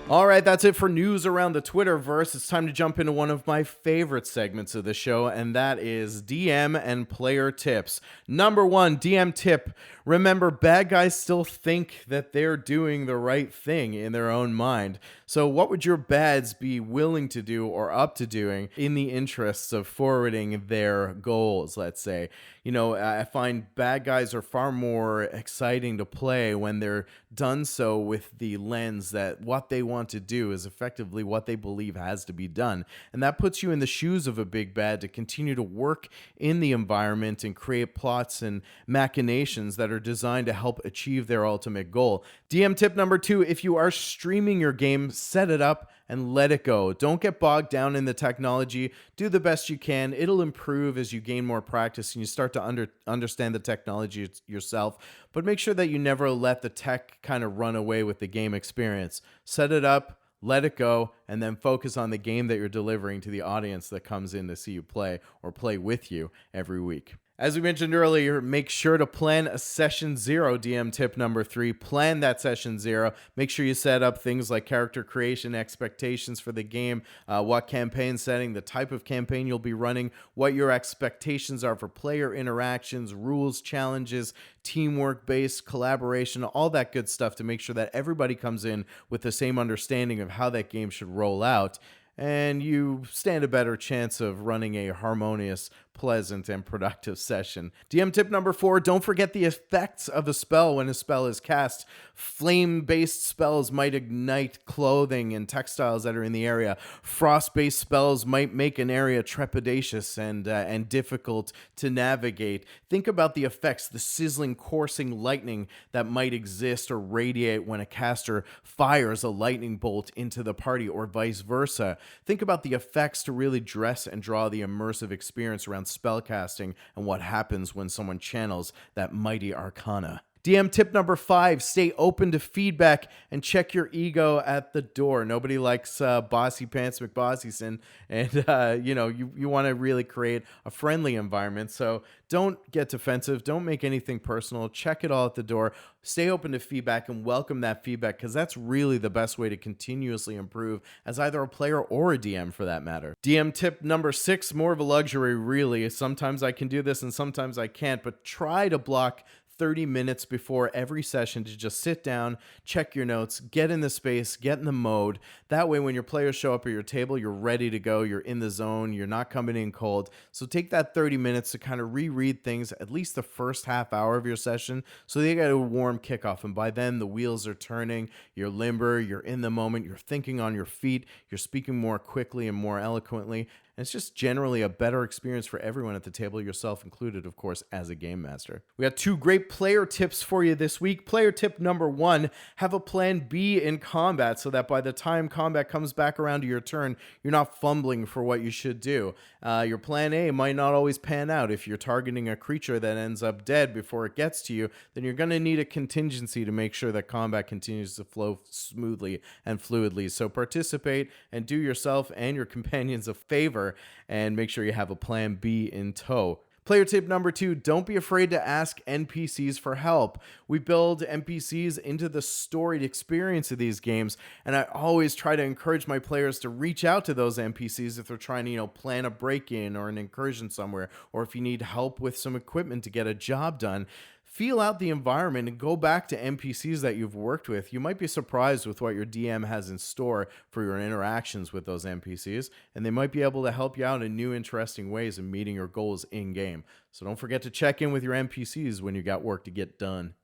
All right, that's it for news around the Twitterverse. It's time to jump into one of my favorite segments of the show, and that is DM and player tips. Number one, DM tip. Remember, bad guys still think that they're doing the right thing in their own mind. So what would your bads be willing to do or up to doing in the interests of forwarding their goals, let's say? You know, I find bad guys are far more exciting to play when they're done so with the lens that what they want to do is effectively what they believe has to be done. And that puts you in the shoes of a big bad to continue to work in the environment and create plots and machinations that are designed to help achieve their ultimate goal. DM tip number two, if you are streaming your game, set it up and let it go. Don't get bogged down in the technology. Do the best you can. It'll improve as you gain more practice and you start to understand the technology yourself. But make sure that you never let the tech kind of run away with the game experience. Set it up, let it go, and then focus on the game that you're delivering to the audience that comes in to see you play or play with you every week. As we mentioned earlier, make sure to plan a session zero. DM tip number three, plan that session zero. Make sure you set up things like character creation, expectations for the game, what campaign setting, the type of campaign you'll be running, what your expectations are for player interactions, rules, challenges, teamwork-based collaboration, all that good stuff to make sure that everybody comes in with the same understanding of how that game should roll out. And you stand a better chance of running a harmonious, pleasant, and productive session. DM tip number four, don't forget the effects of a spell when a spell is cast. Flame-based spells might ignite clothing and textiles that are in the area. Frost-based spells might make an area trepidatious and difficult to navigate. Think about the effects, the sizzling, coursing lightning that might exist or radiate when a caster fires a lightning bolt into the party or vice versa. Think about the effects to really dress and draw the immersive experience around spellcasting and what happens when someone channels that mighty arcana. DM tip number five, stay open to feedback and check your ego at the door. Nobody likes bossy pants McBossyson, and you want to really create a friendly environment. So don't get defensive. Don't make anything personal. Check it all at the door. Stay open to feedback and welcome that feedback, because that's really the best way to continuously improve as either a player or a DM for that matter. DM tip number six, more of a luxury really. Sometimes I can do this and sometimes I can't, but try to block 30 minutes before every session to just sit down, check your notes, get in the space, get in the mode. That way, when your players show up at your table, you're ready to go, you're in the zone, you're not coming in cold. So take that 30 minutes to kind of reread things, at least the first half hour of your session, so they get a warm kickoff. And by then, the wheels are turning, you're limber, you're in the moment, you're thinking on your feet, you're speaking more quickly and more eloquently. And it's just generally a better experience for everyone at the table, yourself included, of course, as a game master. We got two great player tips for you this week. Player tip number one, have a plan B in combat so that by the time combat comes back around to your turn, you're not fumbling for what you should do. Your plan A might not always pan out. If you're targeting a creature that ends up dead before it gets to you, then you're going to need a contingency to make sure that combat continues to flow smoothly and fluidly. So participate and do yourself and your companions a favor and make sure you have a plan B in tow. Player tip number two, don't be afraid to ask NPCs for help. We build NPCs into the storied experience of these games, and I always try to encourage my players to reach out to those NPCs if they're trying to, plan a break-in or an incursion somewhere, or if you need help with some equipment to get a job done. Feel out the environment and go back to NPCs that you've worked with. You might be surprised with what your DM has in store for your interactions with those NPCs, and they might be able to help you out in new, interesting ways in meeting your goals in-game. So don't forget to check in with your NPCs when you got work to get done.